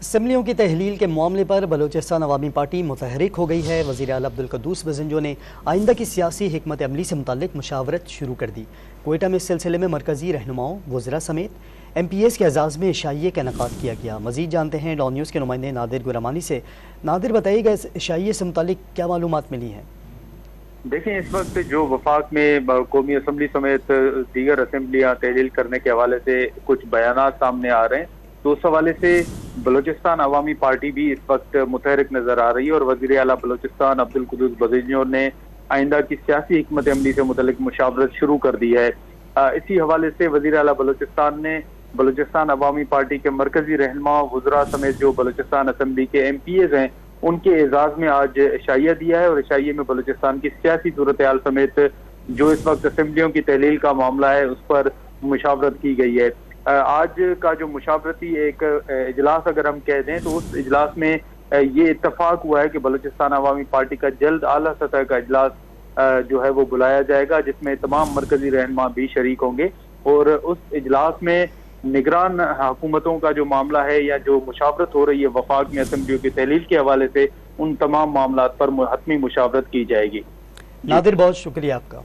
اسمبلیوں کی تحلیل کے معاملے پر بلوچستان عوامی پارٹی متحرک ہو گئی ہے۔ وزیر اعلیٰ عبدالقدوس بزنجو نے آئندہ کی سیاسی حکمت عملی سے متعلق مشاورت شروع کر دی۔ کوئٹہ میں اس سلسلے میں مرکزی رہنماؤں، وزراء سمیت ایم پی ایس کے اعزاز میں عشائیے کا انعقاد کیا گیا۔ مزید جانتے ہیں ڈان نیوز کے نمائندے نادر گرامانی سے۔ نادر، بتائیے گا اس عشائیے سے متعلق کیا معلومات ملی ہیں؟ دیکھیں، اس وقت جو وفاق میں قومی اسمبلی سمیت دیگر اسمبلیاں تحلیل کرنے کے حوالے سے کچھ بیانات سامنے آ رہے ہیں، تو اس حوالے سے بلوچستان عوامی پارٹی بھی اس وقت متحرک نظر آ رہی ہے اور وزیر اعلیٰ بلوچستان عبدالقدوس بزنجو نے آئندہ کی سیاسی حکمت عملی سے متعلق مشاورت شروع کر دی ہے۔ اسی حوالے سے وزیر اعلیٰ بلوچستان نے بلوچستان عوامی پارٹی کے مرکزی رہنما، وزراء سمیت جو بلوچستان اسمبلی کے ایم پی ایز ہیں، ان کے اعزاز میں آج عشائیہ دیا ہے اور عشائیے میں بلوچستان کی سیاسی صورتحال سمیت جو اس وقت اسمبلیوں کی تحلیل کا معاملہ ہے اس پر مشاورت کی گئی ہے۔ آج کا جو مشاورتی ایک اجلاس اگر ہم کہہ دیں تو اس اجلاس میں یہ اتفاق ہوا ہے کہ بلوچستان عوامی پارٹی کا جلد اعلیٰ سطح کا اجلاس جو ہے وہ بلایا جائے گا، جس میں تمام مرکزی رہنما بھی شریک ہوں گے اور اس اجلاس میں نگران حکومتوں کا جو معاملہ ہے یا جو مشاورت ہو رہی ہے وفاق میں اسمبلیوں کی تحلیل کے حوالے سے، ان تمام معاملات پر حتمی مشاورت کی جائے گی۔ نادر، بہت شکریہ آپ کا۔